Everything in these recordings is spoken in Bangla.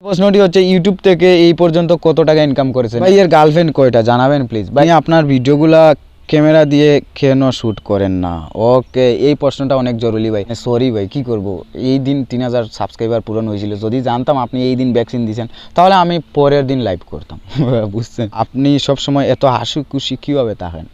প্রশ্নটি হচ্ছে ইউটিউব থেকে এই পর্যন্ত কত টাকা ইনকাম করেছেন ভাই? এর গার্লফ্রেন্ড কয়টা জানাবেন প্লিজ ভাই। আপনার ভিডিওগুলা ক্যামেরা দিয়ে কেন শ্যুট করেন না? ওকে, এই প্রশ্নটা অনেক জরুরি ভাই। সরি ভাই, কি করব, এই দিন 3000 সাবস্ক্রাইবার পূরণ হয়েছিল। যদি জানতাম আপনি এই দিন ভ্যাকসিন দিয়েছেন তাহলে আমি পরের দিন লাইভ করতাম। বুঝছেন? আপনি সবসময় এত হাসি খুশি কীভাবে থাকেন?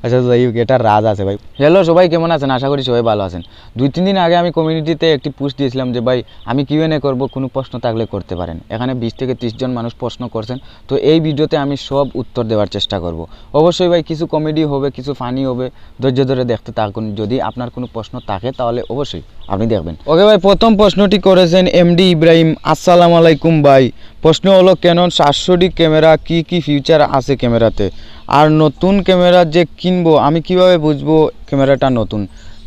আচ্ছা যাই হোক, এটা রাজ আছে ভাই। হ্যালো সবাই, কেমন আছেন? আশা করি সবাই ভালো আছেন। 2-3 দিন আগে আমি কমিউনিটিতে একটি পোস্ট দিয়েছিলাম যে ভাই আমি কিউএনএ করব, কোনো প্রশ্ন থাকলে করতে পারেন। এখানে 20 থেকে 30 জন মানুষ প্রশ্ন করছেন, তো এই ভিডিওতে আমি সব উত্তর দেওয়ার চেষ্টা করব। অবশ্যই ভাই কিছু কমেডি হবে, কিছু ফানি হবে, ধৈর্য ধরে দেখতে থাকুন। যদি আপনার কোনো প্রশ্ন থাকে তাহলে অবশ্যই আপনি দেখবেন। ওকে ভাই, প্রথম প্রশ্নটি করেছেন এমডি ইব্রাহিম। আসসালামু আলাইকুম ভাই। প্রশ্ন হলো ক্যানন 700D ক্যামেরা, কি কি ফিচার আছে ক্যামেরাতে, আর নতুন ক্যামেরা যে কিনবো আমি কিভাবে বুঝবো ক্যামেরাটা নতুন?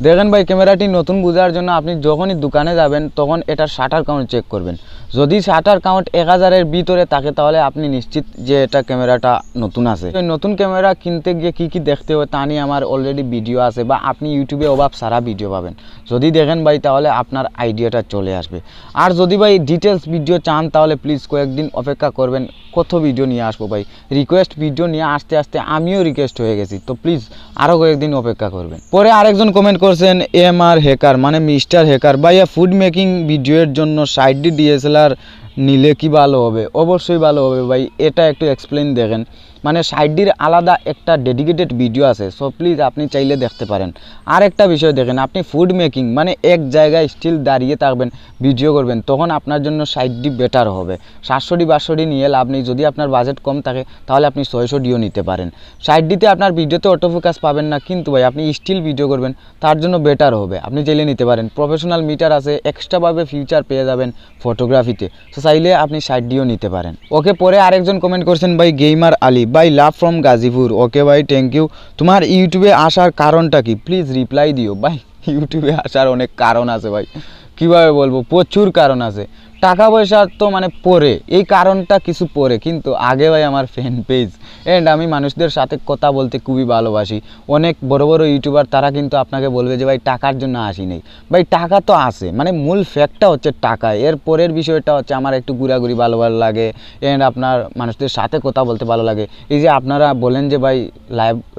দেখেন ভাই, ক্যামেরাটি নতুন বোঝার জন্য আপনি যখনই দোকানে যাবেন তখন এটার শাটার কাউন্ট চেক করবেন। যদি শাটার কাউন্ট 1000-এর ভিতরে থাকে তাহলে আপনি নিশ্চিত যে এটা ক্যামেরাটা নতুন আছে। নতুন ক্যামেরা কিনতে গিয়ে কী কী দেখতে হয় তা নিয়ে আমার অলরেডি ভিডিও আছে, বা আপনি ইউটিউবে অভাব সারা ভিডিও পাবেন। যদি দেখেন ভাই তাহলে আপনার আইডিয়াটা চলে আসবে। আর যদি ভাই ডিটেলস ভিডিও চান তাহলে প্লিজ কয়েকদিন অপেক্ষা করবেন। কত ভিডিও নিয়ে আসবো ভাই, রিকোয়েস্ট ভিডিও নিয়ে আসতে আসতে আমিও রিকোয়েস্ট হয়ে গেছি, তো প্লিজ আরও কয়েকদিন অপেক্ষা করবেন। পরে আরেকজন কমেন্ট করছেন MR হ্যাকার মানে মিস্টার হ্যাকার, ভাইয়া ফুড মেকিং ভিডিওর জন্য 60D DSLR নিলে কি ভালো হবে? অবশ্যই ভালো হবে ভাই, এটা একটু এক্সপ্লেন দেখেন। মানে 60Dর আলাদা একটা ডেডিকেটেড ভিডিও আছে, সো প্লিজ আপনি চাইলে দেখতে পারেন। আর একটা বিষয় দেখেন, আপনি ফুড মেকিং মানে এক জায়গায় স্টিল দাঁড়িয়ে থাকবেন, ভিডিও করবেন, তখন আপনার জন্য 60D বেটার হবে। 700D 500D নিয়ে লাভ নেই। যদি আপনার বাজেট কম থাকে তাহলে আপনি 600Dও নিতে পারেন। 60Dতে আপনার ভিডিওতে অটোফোকাস পাবেন না, কিন্তু ভাই আপনি স্টিল ভিডিও করবেন তার জন্য বেটার হবে, আপনি চাইলে নিতে পারেন। প্রফেশনাল মিটার আছে, এক্সট্রাভাবে ফিচার পেয়ে যাবেন ফটোগ্রাফিতে, তো চাইলে আপনি 60Dও নিতে পারেন। ওকে, পরে আরেকজন কমেন্ট করছেন ভাই গেমার আলী, ভাই লাভ ফ্রম গাজীপুর। ওকে ভাই, থ্যাংক ইউ। তোমার ইউটিউবে আসার কারণটা কি? প্লিজ রিপ্লাই দিও ভাই। ইউটিউবে আসার অনেক কারণ আছে ভাই, কীভাবে বলবো, প্রচুর কারণ আছে। টাকা পয়সা তো মানে পরে, এই কারণটা কিছু পরে, কিন্তু আগে ভাই আমার ফ্যান পেজ অ্যান্ড আমি মানুষদের সাথে কথা বলতে খুবই ভালোবাসি। অনেক বড় বড় ইউটিউবার তারা কিন্তু আপনাকে বলবে যে ভাই টাকার জন্য আসি নেই। ভাই টাকা তো আছে, মানে মূল ফ্যাক্টটা হচ্ছে টাকা। এর পরের বিষয়টা হচ্ছে আমার একটু ঘোরাঘুরি ভালো ভালো লাগে, অ্যান্ড আপনার মানুষদের সাথে কথা বলতে ভালো লাগে। এই যে আপনারা বলেন যে ভাই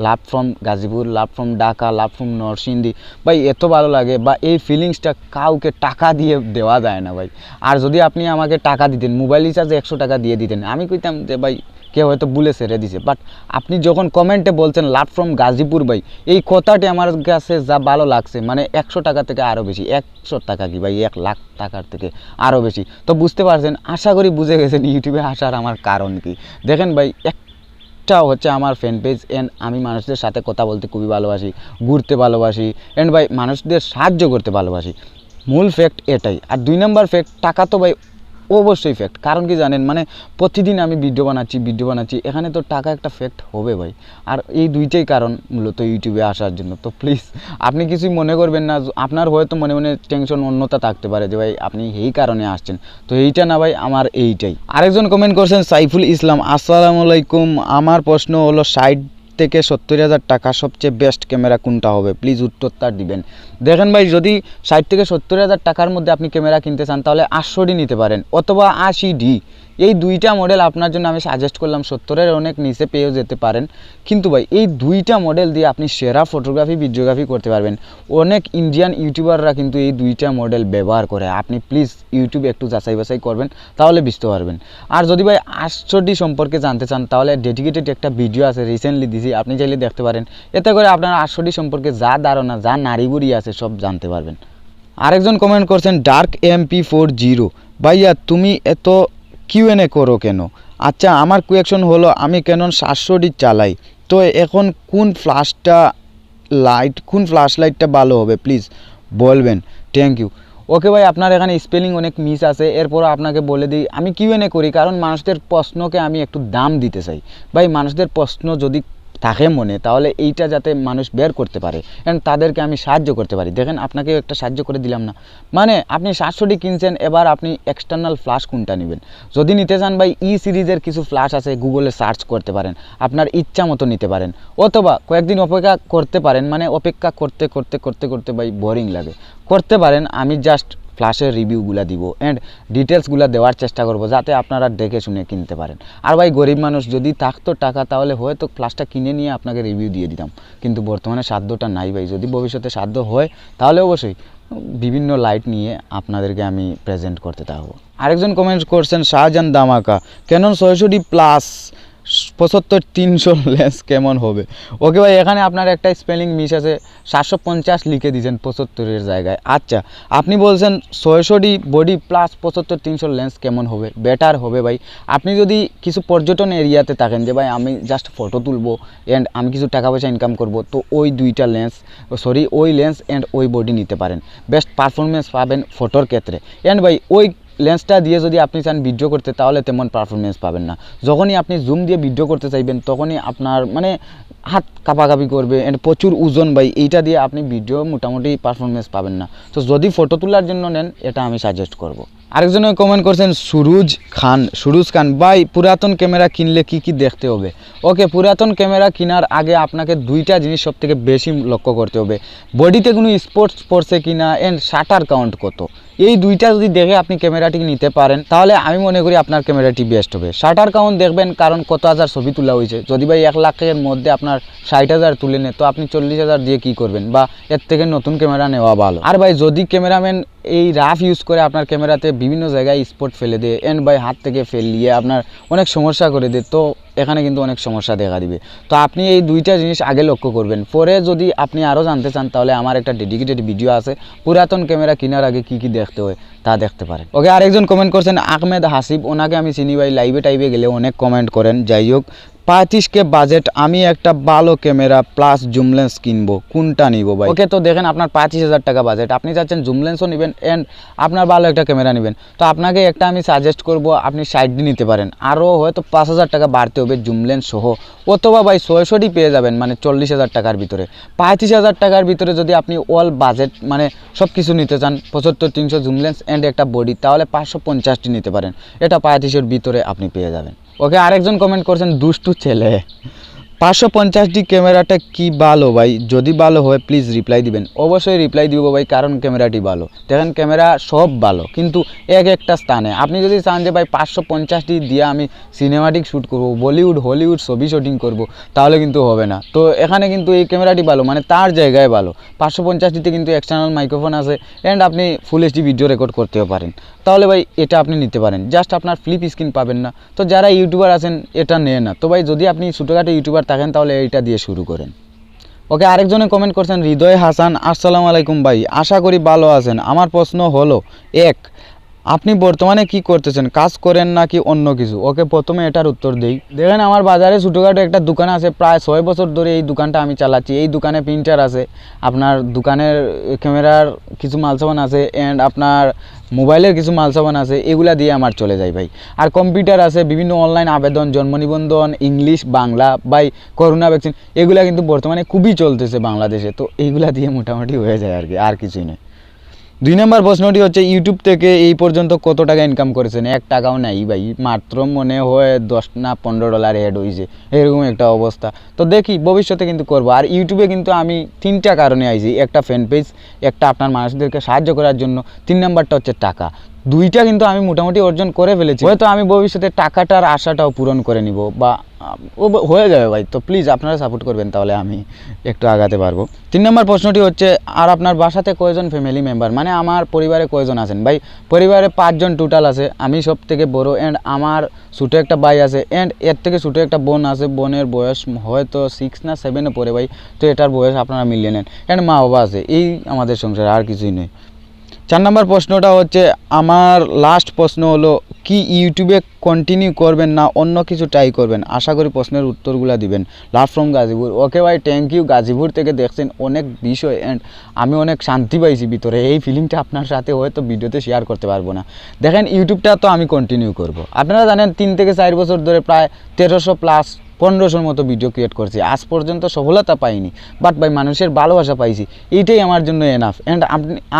love from Gazipur, love from Dhaka, love from Narsingdi, ভাই এত ভালো লাগে, বা এই ফিলিংসটা কাউকে টাকা দিয়ে দেওয়া যায় না ভাই। আর যদি আপনি আমাকে টাকা দিতেন, মোবাইল রিচার্জে 100 টাকা দিয়ে দিতেন, আমি কইতাম যে ভাই কেউ হয়তো ভুলে ছেড়ে দিছে। বাট আপনি যখন কমেন্টে বলছেন লাভ ফ্রম গাজীপুর, ভাই এই কথাটি আমার কাছে যা ভালো লাগছে, মানে 100 টাকা থেকে আরও বেশি, 100 টাকা কি ভাই 1 লাখ টাকার থেকে আরও বেশি। তো বুঝতে পারছেন, আশা করি বুঝে গেছেন ইউটিউবে আসার আমার কারণ কি। দেখেন ভাই, একটা হচ্ছে আমার ফ্যান পেজ, অ্যান্ড আমি মানুষদের সাথে কথা বলতে খুবই ভালোবাসি, ঘুরতে ভালোবাসি, অ্যান্ড ভাই মানুষদের সাহায্য করতে ভালোবাসি। মূল ফ্যাক্ট এটাই। আর 2 নম্বর ফ্যাক্ট, টাকা তো ভাই অবশ্যই ফ্যাক্ট। কারণ কি জানেন, মানে প্রতিদিন আমি ভিডিও বানাচ্ছি, এখানে তো টাকা একটা ফ্যাক্ট হবে ভাই। আর এই দুইটাই কারণ মূলত ইউটিউবে আসার জন্য। তো প্লিজ আপনি কিছুই মনে করবেন না, আপনার হয়তো মনে মনে টেনশন অন্যতা থাকতে পারে যে ভাই আপনি এই কারণে আসছেন, তো এইটা না ভাই, আমার এইটাই। আরেকজন কমেন্ট করছেন সাইফুল ইসলাম, আসসালামু আলাইকুম। আমার প্রশ্ন হলো 60 থেকে 70,000 টাকা সবচেয়ে বেস্ট ক্যামেরা কোনটা হবে? প্লিজ উত্তরটা দিবেন। দেখেন ভাই, যদি 60 থেকে 70,000 টাকার মধ্যে আপনি ক্যামেরা কিনতে চান তাহলে 800D নিতে পারেন, অথবা 80D। এই দুইটা মডেল আপনার জন্য আমি সাজেস্ট করলাম। 70-এর অনেক নিচে পেয়েও যেতে পারেন, কিন্তু ভাই এই দুইটা মডেল দিয়ে আপনি সেরা ফটোগ্রাফি ভিডিওগ্রাফি করতে পারবেন। অনেক ইন্ডিয়ান ইউটিউবাররা কিন্তু এই দুইটা মডেল ব্যবহার করে। আপনি প্লিজ ইউটিউবে একটু যাচাই বাছাই করবেন, তাহলে বুঝতে পারবেন। আর যদি ভাই 800D সম্পর্কে জানতে চান তাহলে ডেডিকেটেড একটা ভিডিও আছে, রিসেন্টলি দিয়েছি, আপনি চাইলে দেখতে পারেন। এতে করে আপনার 800D সম্পর্কে যা ধারণা, যা নাড়িগুড়ি আছে সব জানতে পারবেন। আরেকজন কমেন্ট করছেন ডার্ক MP40, ভাইয়া তুমি এত কিউএনএ করো কেন? আচ্ছা, আমার কোয়েকশন হলো আমি ক্যানন 700D চালাই, তো এখন কোন ফ্ল্যাশ লাইটটা ভালো হবে প্লিজ বলবেন, থ্যাংক ইউ। ওকে ভাই, আপনার এখানে স্পেলিং অনেক মিস আছে, এরপর আপনাকে বলে দিই আমি কিউএনএ করি কারণ মানুষদের প্রশ্নকে আমি একটু দাম দিতে চাই। ভাই মানুষদের প্রশ্ন যদি থাকে মনে, তাহলে এইটা যাতে মানুষ বের করতে পারে অ্যান্ড তাদেরকে আমি সাহায্য করতে পারি। দেখেন আপনাকে একটা সাহায্য করে দিলাম না, মানে আপনি 700D কিনছেন, এবার আপনি এক্সটার্নাল ফ্ল্যাশ কোনটা নেবেন? যদি নিতে চান ভাই সিরিজের কিছু ফ্ল্যাশ আছে, গুগলে সার্চ করতে পারেন, আপনার ইচ্ছা মতো নিতে পারেন, অথবা কয়েকদিন অপেক্ষা করতে পারেন। মানে অপেক্ষা করতে করতে করতে করতে ভাই বোরিং লাগে, করতে পারেন। আমি জাস্ট ফ্ল্যাশের রিভিউগুলো দিব অ্যান্ড ডিটেলসগুলো দেওয়ার চেষ্টা করব যাতে আপনারা দেখে শুনে কিনতে পারেন। আর ভাই গরিব মানুষ যদি থাকতো টাকা তাহলে হয়তো ফ্ল্যাশটা কিনে নিয়ে আপনাকে রিভিউ দিয়ে দিতাম, কিন্তু বর্তমানে সাধ্যটা নাই ভাই। যদি ভবিষ্যতে সাধ্য হয় তাহলে অবশ্যই বিভিন্ন লাইট নিয়ে আপনাদেরকে আমি প্রেজেন্ট করতে থাকবো। আরেকজন কমেন্ট করছেন শাহজাহান দামাকা, ক্যানন 600+ 75-300 লেন্স কেমন হবে? ওকে ভাই, এখানে আপনার একটা স্পেলিং মিস আছে, 750 লিখে দিয়েছেন 75-এর জায়গায়। আচ্ছা, আপনি বলছেন 600 বডি প্লাস 75-300 লেন্স কেমন হবে? বেটার হবে ভাই আপনি যদি কিছু পর্যটন এরিয়াতে থাকেন, যে ভাই আমি জাস্ট ফটো তুলবো অ্যান্ড আমি কিছু টাকা পয়সা ইনকাম করব, তো ওই ওই লেন্স অ্যান্ড ওই বডি নিতে পারেন। বেস্ট পারফরমেন্স পাবেন ফটোর ক্ষেত্রে। অ্যান্ড ভাই ওই লেন্সটা দিয়ে যদি আপনি চান ভিডিও করতে তাহলে তেমন পারফরমেন্স পাবেন না। যখনই আপনি জুম দিয়ে ভিডিও করতে চাইবেন তখনই আপনার মানে হাত কাঁপাকাঁপি করবে অ্যান্ড প্রচুর ওজন ভাই, এইটা দিয়ে আপনি ভিডিও মোটামুটি পারফরমেন্স পাবেন না। তো যদি ফটো তোলার জন্য নেন এটা আমি সাজেস্ট করব। আরেকজনে কমেন্ট করছেন সুরুজ খান, ভাই পুরাতন ক্যামেরা কিনলে কি কি দেখতে হবে? ওকে, পুরাতন ক্যামেরা কেনার আগে আপনাকে দুইটা জিনিস সবথেকে বেশি লক্ষ্য করতে হবে, বডিতে কোনো স্পোর্টস পড়ছে কিনা অ্যান্ড শাটার কাউন্ট কত। এই দুইটা যদি দেখে আপনি ক্যামেরাটি নিতে পারেন তাহলে আমি মনে করি আপনার ক্যামেরাটি বেস্ট হবে। শাটার কাউন্ট দেখবেন কারণ কত হাজার ছবি তোলা হয়েছে। যদি ভাই 1 লাখের মধ্যে আপনার 60,000 তুলে নেয় তো আপনি 40,000 দিয়ে কী করবেন, বা এর থেকে নতুন ক্যামেরা নেওয়া ভালো। আর ভাই যদি ক্যামেরাম্যান এই রাফ ইউজ করে আপনার ক্যামেরাতে বিভিন্ন জায়গায় স্পট ফেলে দেয় অ্যান্ড ভাই হাত থেকে ফেলিয়ে আপনার অনেক সমস্যা করে দেয়, তো এখানে কিন্তু অনেক সমস্যা দেখা দিবে। তো আপনি এই দুইটা জিনিস আগে লক্ষ্য করবেন। পরে যদি আপনি আরও জানতে চান তাহলে আমার একটা ডেডিকেটেড ভিডিও আছে পুরাতন ক্যামেরা কেনার আগে কী কী দেখতে হয় তা দেখতে পারেন। ওকে, আরেকজন কমেন্ট করছেন আহমেদ হাসিব, ওনাকে আমি চিনি ভাই, লাইভে টাইভে গেলে অনেক কমেন্ট করেন। যাই হোক, 35K বাজেট, আমি একটা ভালো ক্যামেরা প্লাস জুম লেন্স কিনবো, কোনটা নিব ভাই? ওকে, তো দেখেন আপনার 25,000 টাকা বাজেট, আপনি চাচ্ছেন জুম লেন্সও নেবেন অ্যান্ড আপনার ভালো একটা ক্যামেরা নেবেন, তো আপনাকে একটা আমি সাজেস্ট করব আপনি 60D নিতে পারেন। আরও হয়তো 5,000 টাকা বাড়তে হবে জুম লেন্স সহ, অথবা ভাই 600D পেয়ে যাবেন মানে 40,000 টাকার ভিতরে। 35,000 টাকার ভিতরে যদি আপনি অল বাজেট মানে সব কিছু নিতে চান, 75-300 জুম লেন্স অ্যান্ড একটা বডি, তাহলে 550D নিতে পারেন। এটা 35-এর ভিতরে আপনি পেয়ে যাবেন। ওকে, আরেকজন কমেন্ট করছেন দুষ্টু ছেলে, 550D ক্যামেরাটা কি ভালো ভাই? যদি ভালো হয় প্লিজ রিপ্লাই দিবেন। অবশ্যই রিপ্লাই দিব ভাই, কারণ ক্যামেরাটি ভালো। দেখেন ক্যামেরা সব ভালো, কিন্তু একটা স্থানে আপনি যদি চান যে ভাই 550D দিয়ে আমি সিনেমাটিক শ্যুট করব, বলিউড হলিউড ছবি শুটিং করব, তাহলে কিন্তু হবে না। তো এখানে কিন্তু এই ক্যামেরাটি ভালো, মানে তার জায়গায় ভালো। 550Dতে কিন্তু এক্সটার্নাল মাইক্রোফোন আছে অ্যান্ড আপনি ফুল এইচডি ভিডিও রেকর্ড করতেও পারেন, তাহলে ভাই এটা আপনি নিতে পারেন। জাস্ট আপনার ফ্লিপ স্ক্রিন পাবেন না। তো যারা ইউটিউবার আছেন এটা নেয় না, তো ভাই যদি আপনি ছোটোখাটো ইউটিউবার থাকেন তাহলে এইটা দিয়ে শুরু করেন। ওকে, আরেকজনে কমেন্ট করছেন হৃদয় হাসান, আসসালামু আলাইকুম ভাই, আশা করি ভালো আছেন। আমার প্রশ্ন হলো, এক, আপনি বর্তমানে কি করতেছেন, কাজ করেন নাকি অন্য কিছু? ওকে, প্রথমে এটার উত্তর দেই। দেখেন আমার বাজারে ছোটোখাটো একটা দোকান আছে, প্রায় 6 বছর ধরে এই দোকানটা আমি চালাচ্ছি। এই দোকানে প্রিন্টার আছে, আপনার দোকানের ক্যামেরার কিছু মালসামান আছে অ্যান্ড আপনার মোবাইলের কিছু মালসামান আছে, এগুলা দিয়ে আমার চলে যায় ভাই। আর কম্পিউটার আছে, বিভিন্ন অনলাইন আবেদন, জন্ম নিবন্ধন, ইংলিশ বাংলা, ভাই করোনা ভ্যাকসিন, এগুলা কিন্তু বর্তমানে খুবই চলতেছে বাংলাদেশে, তো এইগুলা দিয়ে মোটামুটি হয়ে যায় আর কিছুই নয়। 2 নম্বর প্রশ্নটি হচ্ছে ইউটিউব থেকে এই পর্যন্ত কত টাকা ইনকাম করেছেন? 1 টাকাও নাই ভাই, মাত্র মনে হয় $10 না $15 অ্যাড হয়েছে, এরকম একটা অবস্থা। তো দেখি ভবিষ্যতে কিন্তু করবো। আর ইউটিউবে কিন্তু আমি 3টা কারণে আইছি, একটা ফ্যান পেজ, একটা আপনার মানুষদেরকে সাহায্য করার জন্য, 3 নম্বরটা হচ্ছে টাকা। 2টা কিন্তু আমি মোটামুটি অর্জন করে ফেলেছি, হয়তো আমি ভবিষ্যতে টাকাটার আশাটাও পূরণ করে নিব, বা হয়ে যাবে ভাই। তো প্লিজ আপনারা সাপোর্ট করবেন, তাহলে আমি একটু আগাতে পারবো। 3 নম্বর প্রশ্নটি হচ্ছে আর আপনার বাসাতে কয়জন ফ্যামিলি মেম্বার, মানে আমার পরিবারে কয়জন আছেন? ভাই পরিবারে 5 জন টোটাল আছে, আমি সব থেকে বড় অ্যান্ড আমার ছোটো একটা ভাই আছে অ্যান্ড এর থেকে ছোটো একটা বোন আছে। বোনের বয়স হয়তো 6 না 7-এ পড়ে ভাই, তো এটার বয়স আপনারা মিলিয়ে নেন। অ্যান্ড মা বাবা আছে, এই আমাদের সংসার, আর কিছুই নেই। 4 নম্বর প্রশ্নটা হচ্ছে আমার লাস্ট প্রশ্ন হলো, কি ইউটিউবে কন্টিনিউ করবেন না অন্য কিছু ট্রাই করবেন? আশা করি প্রশ্নের উত্তরগুলো দিবেন। Love from Gazipur. ওকে ভাই, থ্যাংক ইউ, গাজীপুর থেকে দেখছেন, অনেক বিষয় অ্যান্ড আমি অনেক শান্তি পাইছি ভিতরে। এই ফিলিংটা আপনার সাথে হয়তো ভিডিওতে শেয়ার করতে পারবো না। দেখেন ইউটিউবটা তো আমি কন্টিনিউ করব। আপনারা জানেন 3 থেকে 4 বছর ধরে প্রায় 1300+ 1500 মতো ভিডিও ক্রিয়েট করছি, আজ পর্যন্ত সফলতা পাইনি, বাট ভাই মানুষের ভালোবাসা পাইছি, এইটাই আমার জন্য এনাফ। অ্যান্ড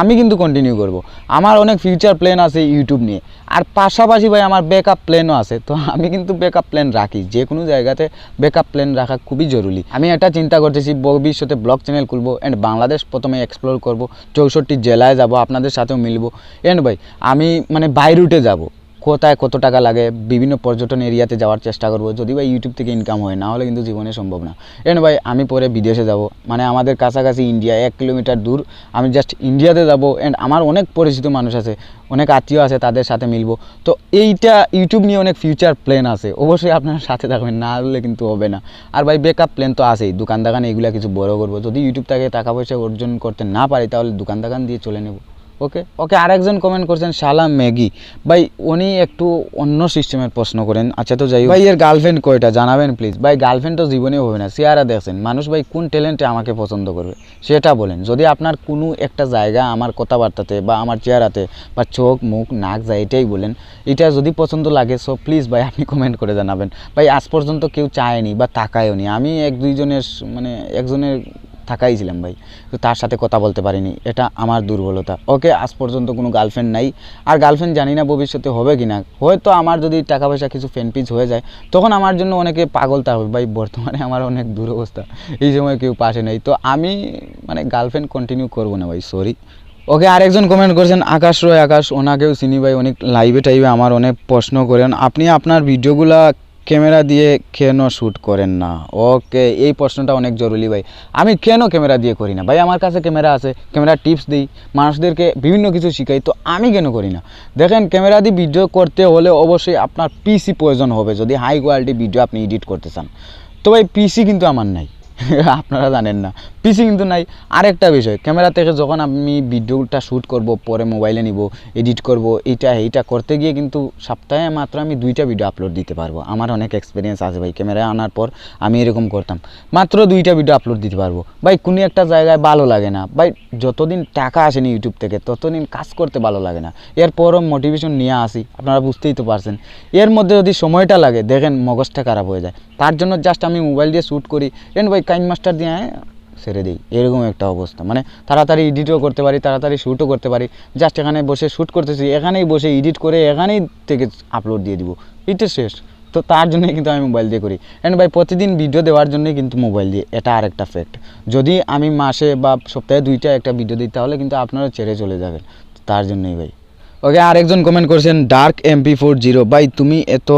আমি কিন্তু কন্টিনিউ করব। আমার অনেক ফিউচার প্ল্যান আছে ইউটিউব নিয়ে, আর পাশাপাশি ভাই আমার ব্যাকআপ প্ল্যানও আছে। তো আমি কিন্তু ব্যাকআপ প্ল্যান রাখি, যে কোনো জায়গাতে ব্যাকআপ প্ল্যান রাখা খুবই জরুরি। আমি এটা চিন্তা করতেছি ভবিষ্যতে ব্লগ চ্যানেল খুলবো, অ্যান্ড বাংলাদেশ প্রথমে এক্সপ্লোর করব, 64 জেলায় যাব, আপনাদের সাথেও মিলবো। অ্যান্ড ভাই আমি মানে বাই রুটে যাব, কোথায় কত টাকা লাগে বিভিন্ন পর্যটন এরিয়াতে যাওয়ার চেষ্টা করব, যদি ভাই ইউটিউব থেকে ইনকাম হয়, না হলে কিন্তু জীবনে সম্ভব না। এন্ড ভাই আমি পরে বিদেশে যাব, মানে আমাদের কাছাকাছি ইন্ডিয়া 1 কিলোমিটার দূর, আমি জাস্ট ইন্ডিয়াতে যাব। অ্যান্ড আমার অনেক পরিচিত মানুষ আছে, অনেক আত্মীয় আছে, তাদের সাথে মিলবো। তো এইটা ইউটিউব নিয়ে অনেক ফিউচার প্ল্যান আছে, অবশ্যই আপনার সাথে থাকবেন, না হলে কিন্তু হবে না। আর ভাই ব্যাকআপ প্ল্যান তো আছেই, দোকান দাকান এগুলা কিছু বড় করবো, যদি ইউটিউব থেকে টাকা পয়সা অর্জন করতে না পারি তাহলে দোকান দাকান দিয়ে চলে নেব। ওকে ওকে, আরেকজন কমেন্ট করছেন শালা ম্যাগি, ভাই উনি একটু অন্য সিস্টেমের প্রশ্ন করেন। আচ্ছা তো যাই হোক, ভাই এর গার্লফ্রেন্ড কয়টা জানাবেন প্লিজ। ভাই গার্লফ্রেন্ড তো জীবনেও হবে না, চেহারা দেখছেন মানুষ ভাই কোন ট্যালেন্টে আমাকে পছন্দ করবে সেটা বলেন। যদি আপনার কোনো একটা জায়গা আমার কথাবার্তাতে বা আমার চেহারাতে বা চোখ মুখ নাক যায় এটাই বলেন, এটা যদি পছন্দ লাগে সো প্লিজ ভাই আপনি কমেন্ট করে জানাবেন। ভাই আজ পর্যন্ত কেউ চায়নি বা তাকায়ও নি, আমি দুইজনের মানে একজনের থাকাইছিলাম ভাই, তো তার সাথে কথা বলতে পারিনি, এটা আমার দুর্বলতা। ওকে, আজ পর্যন্ত কোনো গার্লফ্রেন্ড নাই, আর গার্লফ্রেন্ড জানি না ভবিষ্যতে হবে কি না। হয়তো আমার যদি টাকা পয়সা কিছু ফ্যানপিজ হয়ে যায় তখন আমার জন্য অনেকে পাগল থাকবে। ভাই বর্তমানে আমার অনেক দুরবস্থা, এই সময় কেউ পাশে নেই, তো আমি মানে গার্লফ্রেন্ড কন্টিনিউ করবো না ভাই, সরি। ওকে, আরেকজন কমেন্ট করেছেন আকাশ রয় আকাশ, ওনাকেও চিনি ভাই, অনেক লাইভে টাইভে আমার অনেক প্রশ্ন করেন, আপনি আপনার ভিডিওগুলা ক্যামেরা দিয়ে কেন শ্যুট করেন না। ওকে, এই প্রশ্নটা অনেক জরুরি ভাই। আমি কেন ক্যামেরা দিয়ে করি না ভাই, আমার কাছে ক্যামেরা আছে, ক্যামেরা টিপস দিই, মানুষদেরকে বিভিন্ন কিছু শিখাই, তো আমি কেন করি না। দেখেন ক্যামেরা দিয়ে ভিডিও করতে হলে অবশ্যই আপনার পিসি প্রয়োজন হবে, যদি হাই কোয়ালিটি ভিডিও আপনি এডিট করতে চান। তো ভাই পিসি কিন্তু আমার নাই আপনারা জানেন না, পিসি কিন্তু নাই। আরেকটা বিষয়, ক্যামেরা থেকে যখন আমি ভিডিওটা শ্যুট করব, পরে মোবাইলে নিব, এডিট করব, এইটা করতে গিয়ে কিন্তু সপ্তাহে মাত্র আমি 2টা ভিডিও আপলোড দিতে পারবো। আমার অনেক এক্সপিরিয়েন্স আছে ভাই, ক্যামেরায় আনার পর আমি এরকম করতাম, মাত্র 2টা ভিডিও আপলোড দিতে পারবো। ভাই কোনো একটা জায়গায় ভালো লাগে না ভাই, যতদিন টাকা আসেনি ইউটিউব থেকে ততদিন কাজ করতে ভালো লাগে না। এরপরও মোটিভেশন নিয়ে আসি, আপনারা বুঝতেই তো পারছেন। এর মধ্যে যদি সময়টা লাগে দেখেন মগজটা খারাপ হয়ে যায়, তার জন্য জাস্ট আমি মোবাইল দিয়ে শ্যুট করি, এন্ড ভাই কাইন মাস্টার দিয়ে ছেড়ে দিই, এরকম একটা অবস্থা। মানে তাড়াতাড়ি এডিটও করতে পারি, তাড়াতাড়ি শ্যুটও করতে পারি, জাস্ট এখানে বসে শ্যুট করতেছি, এখানেই বসে এডিট করে এখানেই থেকে আপলোড দিয়ে দিব, এটা শেষ। তো তার জন্যই কিন্তু আমি মোবাইল দিয়ে করি। অ্যান্ড ভাই প্রতিদিন ভিডিও দেওয়ার জন্যই কিন্তু মোবাইল দিয়ে, এটা আরেকটা ফ্যাক্ট। যদি আমি মাসে বা সপ্তাহে 2টা একটা ভিডিও দিই তাহলে কিন্তু আপনারা ছেড়ে চলে যাবেন, তার জন্যই ভাই। ওকে, আরেকজন কমেন্ট করছেন ডার্ক MP40, ভাই তুমি এত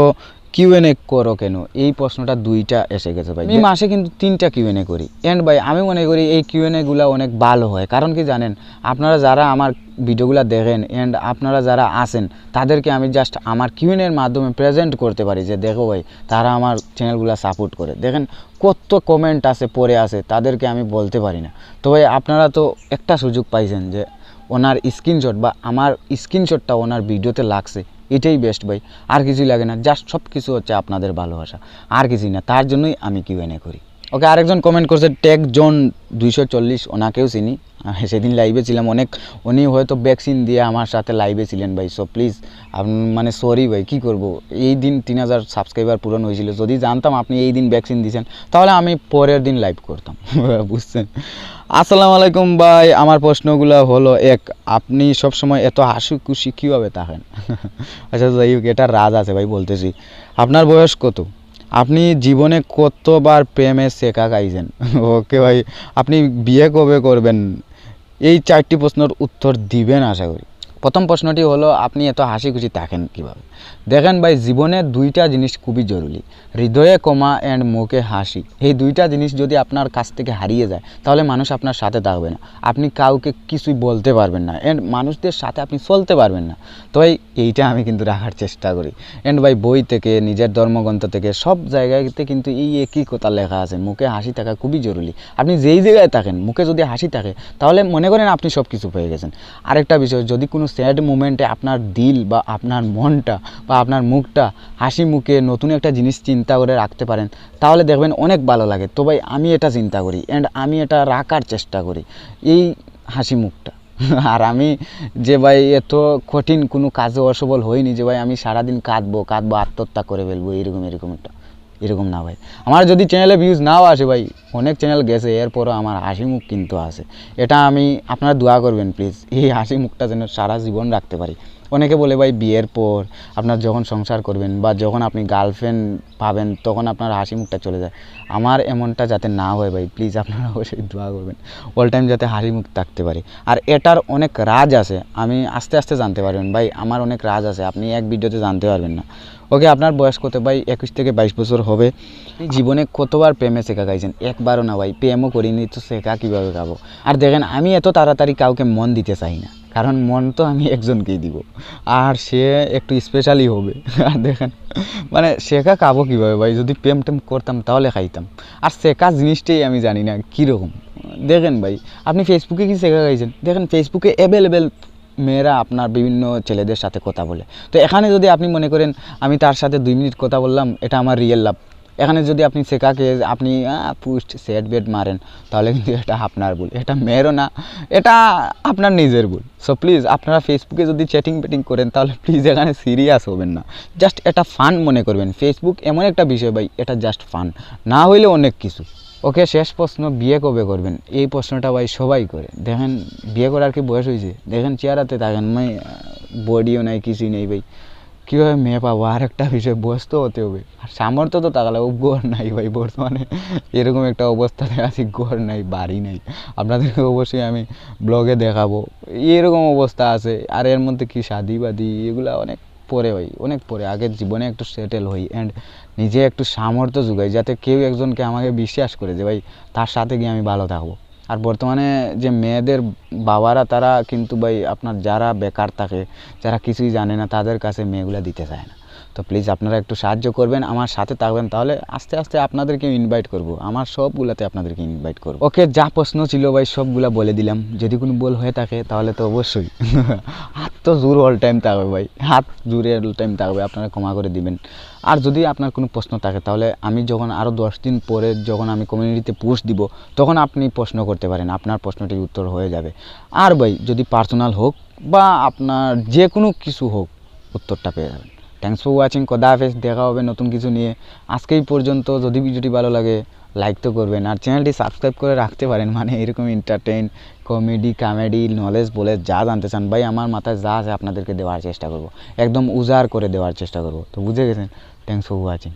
কিউএনএ করো কেন, এই প্রশ্নটা 2টা এসে গেছে ভাই। আমি মাসে কিন্তু 3টা কিউএনএ করি। অ্যান্ড ভাই আমি মনে করি এই কিউএনএগুলো অনেক ভালো হয়, কারণ কি জানেন, আপনারা যারা আমার ভিডিওগুলো দেখেন অ্যান্ড আপনারা যারা আসেন তাদেরকে আমি জাস্ট আমার কিউএনএর মাধ্যমে প্রেজেন্ট করতে পারি যে দেখো ভাই তারা আমার চ্যানেলগুলো সাপোর্ট করে। দেখেন কত কমেন্ট আছে পড়ে আছে, তাদেরকে আমি বলতে পারি না। তো ভাই আপনারা তো একটা সুযোগ পাইছেন যে ওনার স্ক্রিনশট বা আমার স্ক্রিনশটটা ওনার ভিডিওতে লাগছে, এটাই বেস্ট ভাই, আর কিছুই লাগে না, জাস্ট সব কিছু হচ্ছে আপনাদের ভালোবাসা, আর কিছুই না, তার জন্যই আমি কিউএনএ করি। ওকে, আরেকজন কমেন্ট করছে টেক জোন 240, ওনাকেও চিনি, সেদিন লাইভে ছিলাম, উনি হয়তো ভ্যাকসিন দিয়ে আমার সাথে লাইভে ছিলেন ভাই। সো প্লিজ মানে সরি ভাই, কী করবো, এই দিন 3000 সাবস্ক্রাইবার পূরণ হয়েছিল, যদি জানতাম আপনি এই দিন ভ্যাকসিন দিয়েছেন তাহলে আমি পরের দিন লাইভ করতাম বুঝছেন। আসসালামু আলাইকুম ভাই, আমার প্রশ্নগুলো হলো, এক, আপনি সবসময় এত হাসি খুশি কীভাবে থাকেন আচ্ছা যাই হোক, এটা রাজ আছে ভাই, বলতেছি আপনার বয়স কত, আপনি জীবনে কতবার প্রেমে শেখা খাইছেন ওকে ভাই, আপনি বিয়ে কবে করবেন, এই 4টি প্রশ্নের উত্তর দিবেন আশা করি। প্রথম প্রশ্নটি হলো আপনি এত হাসি খুশি থাকেন কীভাবে। দেখেন ভাই জীবনে 2টা জিনিস খুবই জরুরি, হৃদয়ে কমা অ্যান্ড মুখে হাসি। এই 2টা জিনিস যদি আপনার কাছ থেকে হারিয়ে যায় তাহলে মানুষ আপনার সাথে থাকবে না, আপনি কাউকে কিছুই বলতে পারবেন না, অ্যান্ড মানুষদের সাথে আপনি চলতে পারবেন না। তো ভাই এইটা আমি কিন্তু রাখার চেষ্টা করি। অ্যান্ড ভাই বই থেকে, নিজের ধর্মগ্রন্থ থেকে, সব জায়গাতে কিন্তু এই একই কথা লেখা আছে, মুখে হাসি থাকা খুবই জরুরি। আপনি যেই জায়গায় থাকেন মুখে যদি হাসি থাকে তাহলে মনে করেন আপনি সব কিছু পেয়ে গেছেন। আরেকটা বিষয়, যদি কোনো স্যাড মুমেন্টে আপনার দিল বা আপনার মনটা বা আপনার মুখটা হাসি মুখে নতুন একটা জিনিস চিন্তা করে রাখতে পারেন তাহলে দেখবেন অনেক ভালো লাগে। তো ভাই আমি এটা চিন্তা করি অ্যান্ড আমি এটা রাখার চেষ্টা করি, এই হাসি মুখটা আর আমি যে ভাই এত কঠিন কোনো কাজে অসফল হইনি যে ভাই আমি সারাদিন কাঁদবো আত্মহত্যা করে ফেলবো, এরকম একটা এরকম না ভাই। আমার যদি চ্যানেলে ভিউজ নাও আসে ভাই, অনেক চ্যানেল গেছে, এরপরও আমার হাসি মুখ কিন্তু আছে। এটা আমি আপনারা দোয়া করবেন প্লিজ, এই হাসি মুখটা যেন সারা জীবন রাখতে পারি। অনেকে বলে ভাই বিয়ের পর আপনার যখন সংসার করবেন বা যখন আপনি গার্লফ্রেন্ড পাবেন তখন আপনার হাসি মুখটা চলে যায়। আমার এমনটা যাতে না হয় ভাই, প্লিজ আপনারা অবশ্যই দোয়া করবেন অল টাইম যাতে হাসি মুখ থাকতে পারি। আর এটার অনেক রাজ আছে, আমি আস্তে আস্তে জানতে পারবেন ভাই, আমার অনেক রাজ আছে, আপনি এক ভিডিওতে জানতে পারবেন না। ওকে, আপনার বয়স কত ভাই? 21 থেকে 22 বছর হবে। জীবনে কতবার প্রেমে শেখা খাইছেন? একবারও না ভাই, প্রেমও করিনি তো শেখা কীভাবে খাবো? আর দেখেন, আমি এত তাড়াতাড়ি কাউকে মন দিতে চাই না, কারণ মন তো আমি একজনকেই দিব, আর সে একটু স্পেশালি হবে। আর দেখেন মানে শেখা খাবো কীভাবে ভাই? যদি প্রেম টেম করতাম তাহলে খাইতাম। আর শেখা জিনিসটাই আমি জানি না কীরকম। দেখেন ভাই, আপনি ফেসবুকে কি শেখা খাইছেন? দেখেন ফেসবুকে অ্যাভেলেবেল মেয়েরা আপনার বিভিন্ন ছেলেদের সাথে কথা বলে। তো এখানে যদি আপনি মনে করেন আমি তার সাথে 2 মিনিট কথা বললাম, এটা আমার রিয়েল লাভ। এখানে যদি আপনি শেখাকে আপনি পুস্ট সেট বেড মারেন, তাহলে কিন্তু এটা আপনার ভুল, এটা মেয়েরও না, এটা আপনার নিজের ভুল। সো প্লিজ আপনারা ফেসবুকে যদি চ্যাটিং পেটিং করেন তাহলে প্লিজ এখানে সিরিয়াস হবেন না, জাস্ট এটা ফান মনে করবেন। ফেসবুক এমন একটা বিষয় ভাই, এটা জাস্ট ফান, না হইলে অনেক কিছু। ওকে, শেষ প্রশ্ন, বিয়ে কবে করবেন? এই প্রশ্নটা ভাই সবাই করে। দেখেন বিয়ে করার কি বয়স হয়েছে? দেখেন চেহারাতে থাকেন ভাই, বডিও নাই, কিছুই নেই ভাই, কীভাবে মেয়ে পাবো? আর একটা বিষয়, বয়স তো হতে হবে, আর সামর্থ্য তো তাকালে ও ঘর নাই ভাই, বর্তমানে এরকম একটা অবস্থাতে আছি, ঘর নাই, বাড়ি নাই। আপনাদেরকে অবশ্যই আমি ব্লগে দেখাবো, এরকম অবস্থা আছে। আর এর মধ্যে কি শাদি বাদি এগুলো অনেক পরে ভাই, অনেক পরে। আগের জীবনে একটু সেটেল হই অ্যান্ড নিজে একটু সামর্থ্য যোগাই, যাতে কেউ একজনকে আমাকে বিশ্বাস করে যে ভাই তার সাথে গিয়ে আমি ভালো থাকবো। আর বর্তমানে যে মেয়েদের বাবারা, তারা কিন্তু ভাই আপনার যারা বেকার থাকে, যারা কিছুই জানে না, তাদের কাছে মেয়েগুলো দিতে চায় না। তো প্লিজ আপনারা একটু সাহায্য করবেন, আমার সাথে থাকবেন, তাহলে আস্তে আস্তে আপনাদেরকে ইনভাইট করব, আমার সবগুলাতে আপনাদেরকে ইনভাইট করব। ওকে, যা প্রশ্ন ছিল ভাই সবগুলা বলে দিলাম। যদি কোনো ভুল হয়ে থাকে তাহলে তো অবশ্যই হাত তো জোর অল টাইম থাকবে ভাই, হাত জোরে অল টাইম থাকবে, আপনারা ক্ষমা করে দিবেন। আর যদি আপনার কোনো প্রশ্ন থাকে তাহলে আমি যখন আরও 10 দিন পরে যখন আমি কমিউনিটিতে পোস্ট দিব, তখন আপনি প্রশ্ন করতে পারেন, আপনার প্রশ্নটির উত্তর হয়ে যাবে। আর ভাই যদি পার্সোনাল হোক বা আপনার যে কোনো কিছু হোক, উত্তরটা পেয়ে যাবেন। থ্যাংকস ফর ওয়াচিং, খোদা হাফেজ, দেখা হবে নতুন কিছু নিয়ে। আজকেই পর্যন্ত। যদি ভিডিওটি ভালো লাগে লাইক তো করবেন, আর চ্যানেলটি সাবস্ক্রাইব করে রাখতে পারেন, মানে এরকম এন্টারটেইন, কমেডি, নলেজ বলে যা জানতে চান ভাই, আমার মাথায় যা আছে আপনাদেরকে দেওয়ার চেষ্টা করব, একদম উজাড় করে দেওয়ার চেষ্টা করব। তো বুঝে গেছেন। Thanks for watching.